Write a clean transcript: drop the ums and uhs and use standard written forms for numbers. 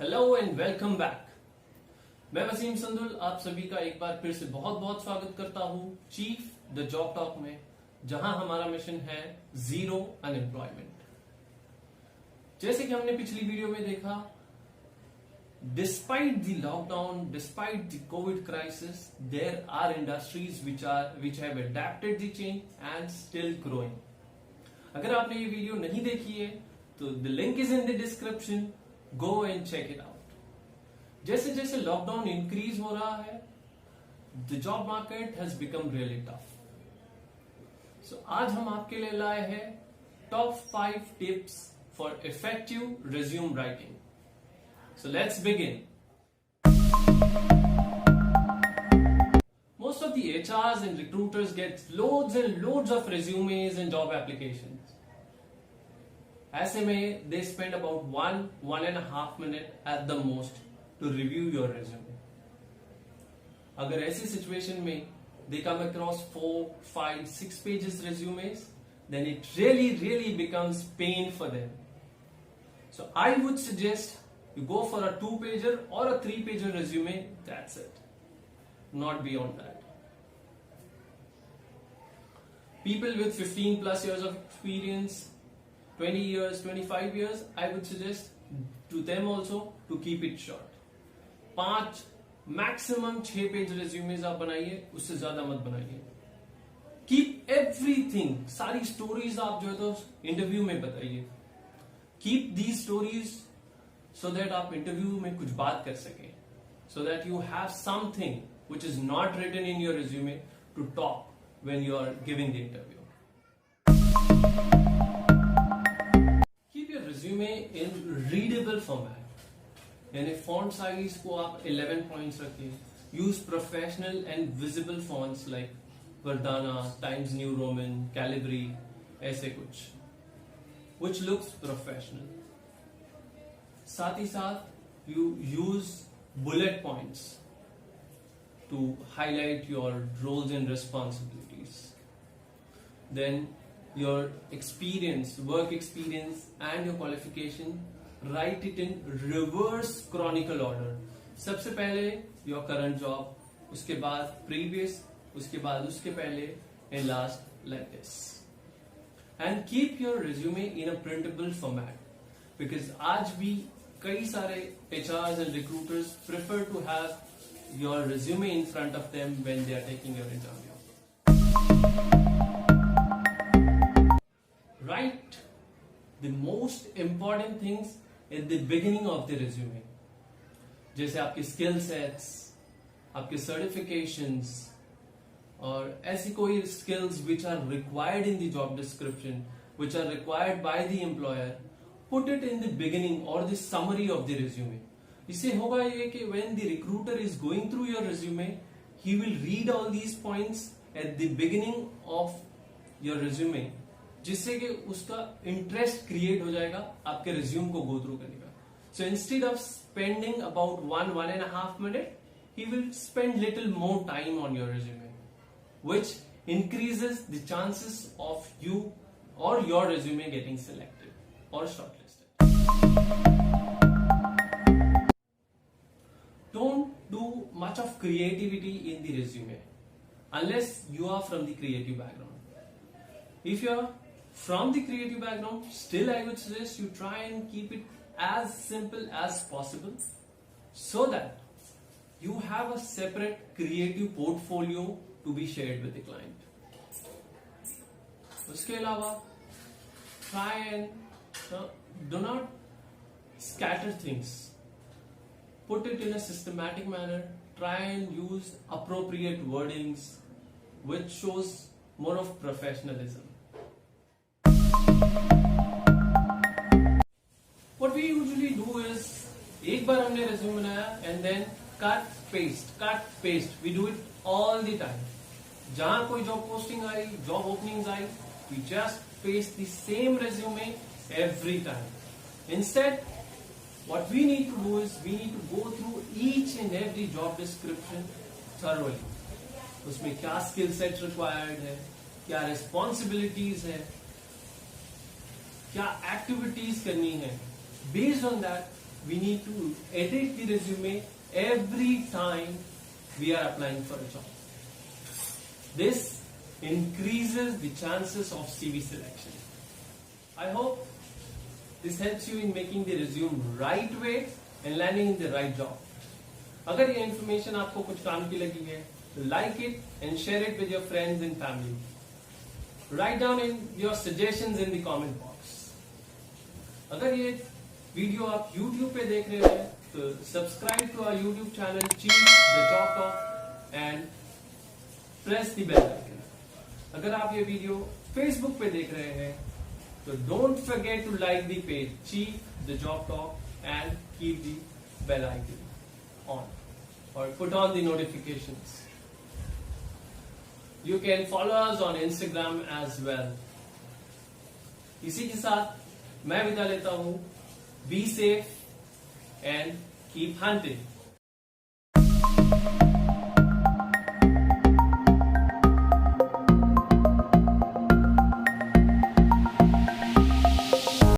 Hello and welcome back. मैं वसीम संधुल आप सभी का एक बार फिर से बहुत बहुत स्वागत करता हूं चीफ द जॉब टॉक में, जहां हमारा मिशन है जीरो अनएम्प्लॉयमेंट। जैसे कि हमने पिछली वीडियो में देखा, despite the lockdown, despite the covid crisis, there are industries which have adapted the change and still growing. अगर आपने ये वीडियो नहीं देखी है तो the link is in the description, go and check it out. जैसे जैसे लॉकडाउन इंक्रीज हो रहा है, the job market has become really tough. So आज हम आपके लिए लाए हैं top 5 tips for effective resume writing. So let's begin. Most of the HRs and recruiters get loads and loads of resumes and job applications. ऐसे में they spend about 1.5 minutes at the most to review your resume. अगर ऐसी situation में they come across 4, 5, 6 pages resumes, then it really becomes pain for them. So I would suggest you go for a 2-pager or a 3-pager resume. That's it. Not beyond that. People with 15 plus years of experience, 20 years, 25 years, I would suggest to them also to keep it short. 5 maximum 6 page resumes आप बनाइए, उससे ज्यादा मत बनाइए। Keep everything, सारी stories आप जो है तो इंटरव्यू में बताइए। Keep these stories so that आप इंटरव्यू में कुछ बात कर सकें, so that you have something which is not written in your resume to talk when you are giving the interview. Keep your resume in readable format. यानी font size को आप 11 points रखिए. Use professional and visible fonts like Verdana, Times New Roman, Calibri, ऐसे कुछ, which looks professional. साथ ही साथ you use bullet points to highlight your roles and responsibilities. Then your experience, work experience and your qualification, write it in reverse chronicle order. सबसे पहले your current job, उसके बाद previous, उसके बाद उसके पहले, and last like this. And keep your resume in a printable format, because आज भी कई सारे HRs and recruiters prefer to have your resume in front of them when they are taking your interview. Write the most important things at the beginning of the resume. जैसे आपके skill sets, आपके certifications, और ऐसी कोई skills which are required in the job description, which are required by the employer, put it in the beginning or the summary of the resume. इससे होगा ये कि when the recruiter is going through your resume, he will read all these points at the beginning of your resume, जिससे कि उसका interest create हो जाएगा आपके रिज्यूम को गो थ्रू करने का. So instead of spending about 1.5 minutes, he will spend little more time on your resume, which increases the chances of you or your resume getting selected or shortlisted. Don't do much of creativity in the resume unless you are from the creative background. If you are from the creative background, still I would suggest you try and keep it as simple as possible so that you have a separate creative portfolio to be shared with the client. उसके अलावा try and do not scatter things. Put it in a systematic manner. Try and use appropriate wordings, which shows more of professionalism. What we usually do is, एक बार हमने resume बनाया and then cut paste. We do it all the time. जहाँ कोई job posting I, job openings I, we just paste the same resume every time. Instead, what we need to do is we need to go through each and every job description thoroughly. उसमें क्या skill set required है, क्या responsibilities है, क्या activities करनी है. Based on that, we need to edit the resume every time we are applying for a job. This increases the chances of CV selection. I hope this helps you in making the resume right way and landing in the right job. अगर ये information आपको कुछ काम की लगी है, like it and share it with your friends and family. Write down in your suggestions in the comment box. अगर ये वीडियो आप YouTube पे देख रहे हैं तो subscribe to our YouTube channel Chief the Job Talk and press the bell icon. अगर आप ये वीडियो Facebook पे देख रहे हैं तो don't forget to like the page Chief the Job Talk and keep the bell icon on or put on the notifications. You can follow us on Instagram as well. इसी के साथ मैं विदा लेता हूँ. Be safe and keep hunting.